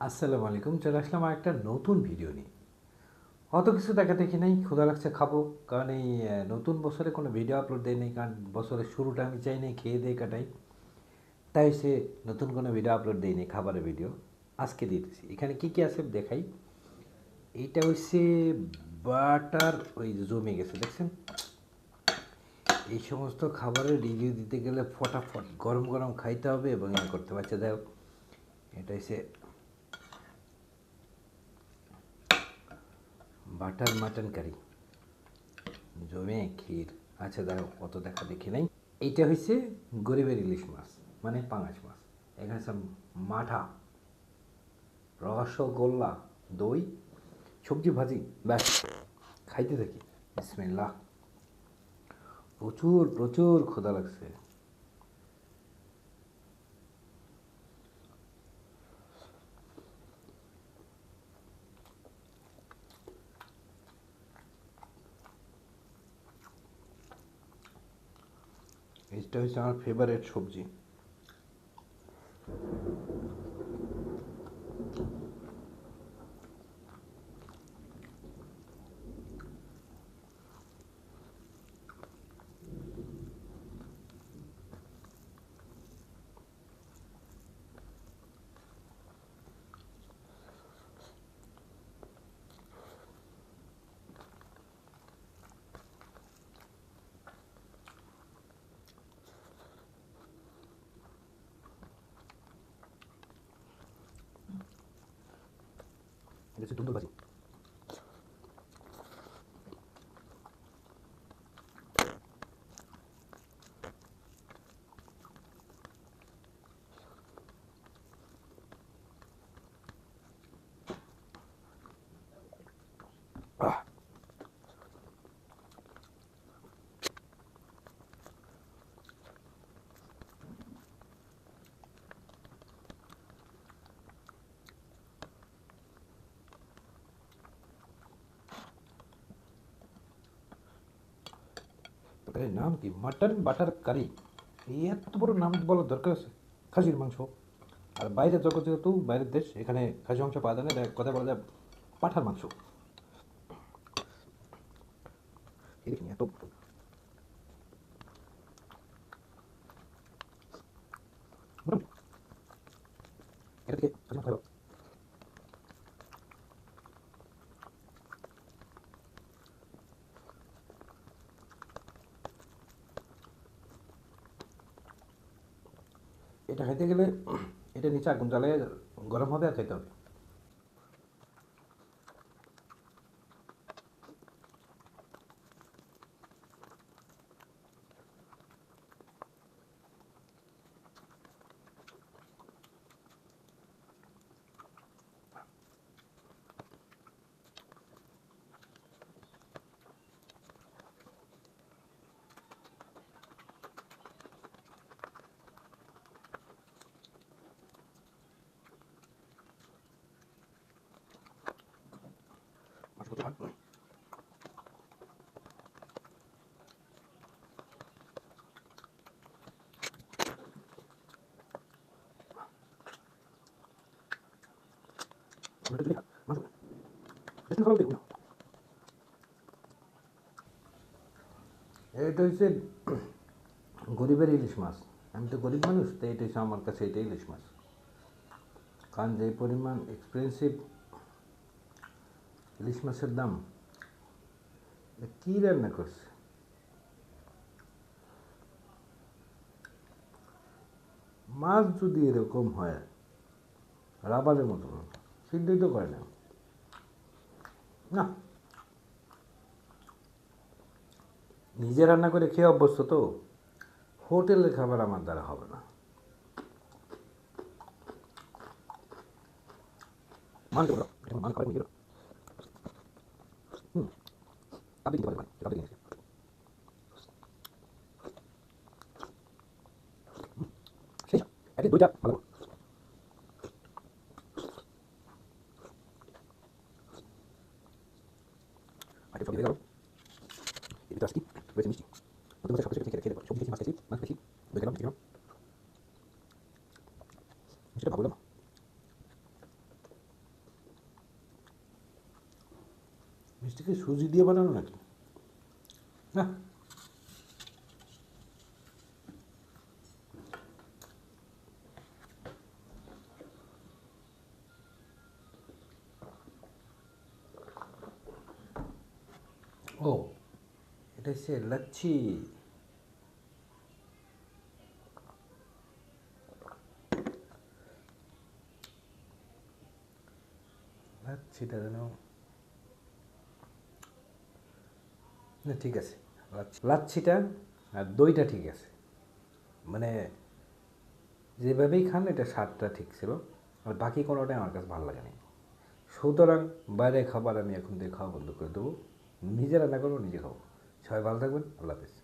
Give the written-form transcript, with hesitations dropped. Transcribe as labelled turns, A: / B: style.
A: আসসালামু আলাইকুম। চলে আসলাম আর একটা নতুন ভিডিও নিয়ে। অত কিছু দেখা দেখি নাই, ক্ষুধা লাগছে খাবো। কারণ এই নতুন বছরে কোনো ভিডিও আপলোড দেয় নাই, কারণ বছরের শুরুটা আমি চাই নাই খেয়ে দিয়ে কাটাই। তাই সে নতুন কোনো ভিডিও আপলোড দেয়নি, খাবারের ভিডিও আজকে দিতেছি। এখানে কি কি আছে দেখাই। এইটা হচ্ছে বাটার, ওই যে জমে গেছে দেখছেন। এই সমস্ত খাবারের রিভিউ দিতে গেলে ফটাফট গরম গরম খাইতে হবে এবং এ করতে পারছে। দেখো, এটা হচ্ছে বাটার মাটন কারি, জমে ক্ষীর। আচ্ছা দেখো, কত দেখা দেখি নাই। এইটা হচ্ছে গরিবের ইলিশ মাছ, মানে পাঙাশ মাছ। এখানে সব মাঠা, রসগোল্লা, দই, সবজি ভাজি, ব্যাস খাইতে থাকি। বিসমিল্লাহ। প্রচুর প্রচুর ক্ষুধা লাগছে। এইটা হচ্ছে আমার ফেভারিট সবজি। এটা হচ্ছে দুন্দুল ভাজি। আহ, তরকারির নাম কি? মাটন বাটার কারি। এই এত বড় নাম বলার দরকার আছে? খাসির মাংস। আর বাইরের জগৎ, যেহেতু বাইরের দেশ, এখানে খাসি মাংস পাওয়া যায় না, এটা কথা বলা যায় পাঠার মাংস। এই দেখিনি এত। মোটামুটি এটা থেকে খাসি মাংস ভালো। এটা খাইতে গেলে এটা নিচে আগুন জ্বালায় গরম হবে আর খাইতে হবে। মাংস কত ভাগ। মাংস বেশি ভালো দেখুন। এটা হচ্ছে গরিবের ইলিশ মাছ। আমি তো গরিব মানুষ, তো এটা হচ্ছে আমার কাছে, এটা ইলিশ মাছ। কারণ যে পরিমাণ এক্সপেন্সিভ ইলিশ মাছের দাম, কী রান্না করছে। মাছ যদি এরকম হয় রাবারের মতো, সিদ্ধই তো করে না। না, নিজে রান্না করে খেয়ে অভ্যস্ত তো, হোটেলের খাবার আমার দ্বারা হবে না। মান করো, এটা মান খাবার নিয়ে হুম, আপনি দিতে পারেন, আপনি নিয়ে সেই একে দুইটা ভালো। আগে সব দিয়ে গেল। এটা আজকে রয়েছে মিষ্টি। নতুন বছর সকালে খেতে খেতে সবজি খেয়েছি, মাছ খেয়েছি, দই খেলাম, খেলাম, সেটা ভাবলাম। মিষ্টিকে সুজি দিয়ে বানানো নাকি? না। ও, এটা হচ্ছে লাচ্ছি। লাচ্ছিটা যেন, না ঠিক আছে, লাচ্ছিটা আর দইটা ঠিক আছে, মানে যেভাবেই খান এটা স্বাদটা ঠিক ছিল, আর বাকি কোনোটাই আমার কাছে ভালো লাগেনি। সুতরাং বাইরে খাবার আমি এখন থেকে খাওয়া বন্ধ করে দেবো, নিজে রান্না করবো, নিজে খাবো। সবাই ভালো থাকবেন, আল্লাহ হাফিজ।